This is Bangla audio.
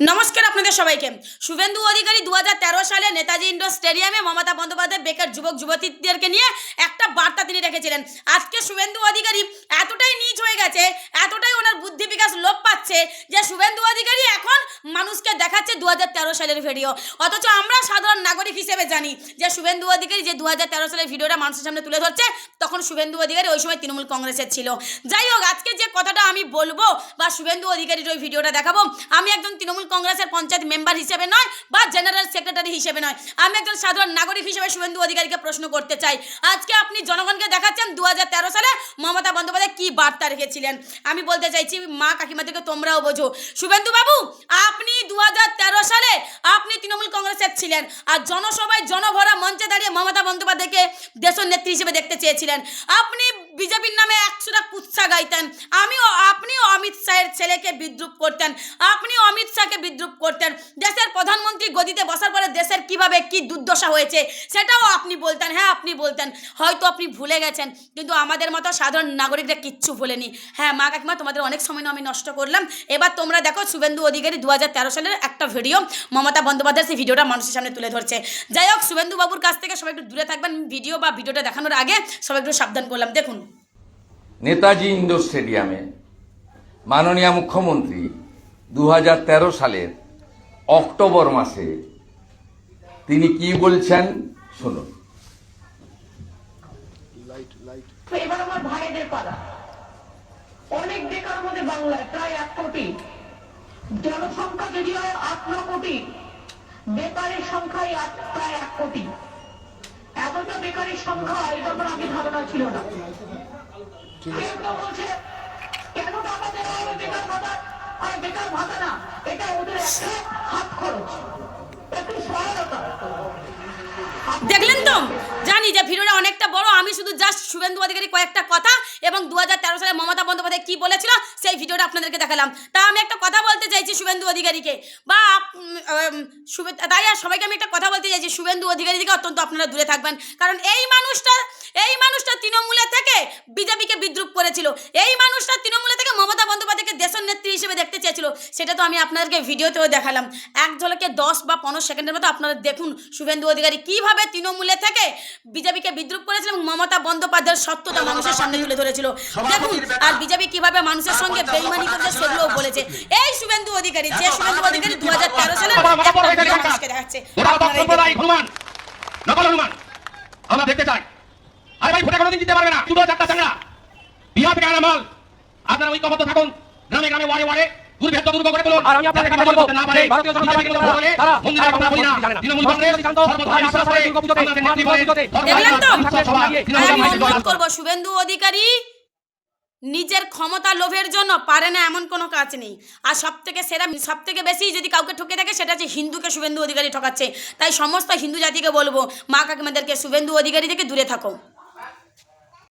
নমস্কার আপনাদের সবাইকে। শুভেন্দু অধিকারী 2013 সালে নেতাজি ইন্ডোর স্টেডিয়ামে মমতা বন্দ্যোপাধ্যায় বেকার যুবক যুবতীদেরকে নিয়ে একটা বার্তা তিনি রেখেছিলেন। আজকে শুভেন্দু অধিকারী এতটাই নীচ হয়ে গেছে, এতটাই ওনার বুদ্ধি বিকাশ লোপ পাচ্ছে যে শুভেন্দু অধিকারী এখন মানুষকে দেখাচ্ছে 2013 সালের ভিডিও, অথচ আমরা সাধারণ নাগরিক হিসেবে জানি যে শুভেন্দু অধিকারী যে 2013 সালের ভিডিওটা মানুষের সামনে তুলে ধরছে, তখন শুভেন্দু অধিকারী ওই সময় তৃণমূল কংগ্রেসের ছিল। যাই হোক, আজকে যে কথাটা আমি বলবো বা শুভেন্দু অধিকারীর ওই ভিডিওটা দেখাবো, আমি একজন তৃণমূল কংগ্রেসের পঞ্চায়েত মেম্বার হিসেবে নয় বা জেনারেল সেক্রেটারি হিসেবে নয়, আমি একজন সাধারণ নাগরিক হিসেবে শুভেন্দু অধিকারীকে প্রশ্ন করতে চাই। আজকে আপনি জনগণকে দেখাচ্ছেন 2013 সালে মমতা বন্দ্যোপাধ্যায় কি বার্তা রেখেছিলেন। আমি বলতে চাইছি, মা কাকিমাদেরকে তোমরাও বোঝো, শুভেন্দু বাবু আপনি 2013 সালে আপনি তৃণমূল কংগ্রেসের ছিলেন, আর জনসভায় জনভরা মঞ্চে দাঁড়িয়ে মমতা বন্দ্যোপাধ্যায়কে দেশের নেত্রী হিসেবে দেখতে চেয়েছিলেন। আপনি বিজেপির নামে 100টা কুৎসা গাইতেন, আপনিও অমিত শাহের ছেলেকে বিদ্রুপ করতেন, আপনিও অমিত শাহকে বিদ্রুপ করতেন। দেশের প্রধানমন্ত্রী গদিতে বসার পরে দেশের কিভাবে কি দুর্দশা হয়েছে সেটাও আপনি বলতেন। হ্যাঁ, আপনি বলতেন, হয়তো আপনি ভুলে গেছেন, কিন্তু আমাদের মতো সাধারণ নাগরিকরা কিচ্ছু ভুলেনি। হ্যাঁ মা কাকিমা, তোমাদের অনেক সময় আমি নষ্ট করলাম। এবার তোমরা দেখো শুভেন্দু অধিকারী 2013 সালের একটা ভিডিও মমতা বন্দ্যোপাধ্যায় সেই ভিডিওটা মানুষের সামনে তুলে ধরছে। যাই হোক, শুভেন্দু বাবুর কাছ থেকে সবাই একটু দূরে থাকবেন। ভিডিওটা দেখানোর আগে সবাই একটু সাবধান করলাম। দেখুন, নেতাজি ইন্ডোর স্টেডিয়ামে মাননীয় মুখ্যমন্ত্রী 2013 সালের অক্টোবর মাসে তিনি কি বলছেন শুনুন। এবার আমার ভাইদের পালা, অনেক বেকার আমাদের বাংলায় প্রায় 1 কোটি, জনসংখ্যা যদি হয় 8-9 কোটি, বেকারের সংখ্যাই প্রায় 1 কোটি। এতটা বেকারের সংখ্যা এই ব্যাপারে আমি ধারণা ছিল না। কেউ বলছে কেন টাকা দেওয়া হবে বেকার ভাতা, আর বেকার ভাতা না, এটা ওদের একটা হাত খরচ, একটু সহায়তা। দেখলেন তো, জানি যে ভিডিওটা অনেকটা বড়, আমি শুধু জাস্ট শুভেন্দু অধিকারী কয়েকটা কথা এবং 2013 সালে মমতা বন্দ্যোপাধ্যায় কি বলেছিল সেই ভিডিওটা আপনাদেরকে দেখালাম। তা আমি একটা কথা বলতে চাইছি শুভেন্দু অধিকারীকে, বা তাই আর সবাইকে আমি একটা কথা বলতে চাইছি, শুভেন্দু অধিকারী থেকে অত্যন্ত আপনারা দূরে থাকবেন। কারণ এই মানুষটা তৃণমূলে থেকে বিজেপিকে বিদ্রুপ করেছিল, এই মানুষটা তৃণমূলে থেকে মমতা বন্দ্যোপাধ্যায়কে দেশের নেত্রী হিসেবে দেখতে চেয়েছিল। সেটা তো আমি আপনাদেরকে ভিডিওতেও দেখালাম। এক ঝলকে 10 বা 15 সেকেন্ডের মতো আপনারা দেখুন শুভেন্দু অধিকারী কিভাবে তৃণমূলে থেকে বিজেপিকে বিদ্রুপ করেছিল এবং মমতা বন্দ্যোপাধ্যায়ের সত্যতা মানুষের সামনে তুলে ধরেছিল। দেখুন, আর বিজেপি কিভাবে মানুষের সঙ্গে বেইমানি করেছে সেগুলোও বলেছে। এই শুভেন্দু অধিকারী, যে শুভেন্দু অধিকারী 2013 সালে মানুষকে দেখাচ্ছে। আমরা দেখতে চাই, আরে ভাই ভোটে কোনোদিন দিতে পারবে না, দুটো চারটা চাংড়া বিহার থেকে আনা মাল। আপনারা ঐক্যবদ্ধ থাকুন, গ্রামে গ্রামে ওয়ারে ওয়ারে দুর্ভেদ্য দুর্গ করে তুলুন। আর আমি আপনাদের কথা বলবো, ভারতীয় জনতা পার্টি বলে তারা মন্দিরে কথা বলি না, তৃণমূল কংগ্রেস সর্বদা বিশ্বাস করে দুর্গাপূজাতে দেখলেন তো, আমি অনুরোধ করব শুভেন্দু অধিকারী নিজের ক্ষমতা লোভের জন্য পারে না এমন কোনো কাজ নেই। আর সবথেকে বেশি যদি কাউকে ঠকে থাকে সেটা হচ্ছে হিন্দুকে শুভেন্দু অধিকারী ঠকাচ্ছে। তাই সমস্ত হিন্দু জাতিকে বলবো, মা কাকিমাদেরকে শুভেন্দু অধিকারী থেকে দূরে থাকো।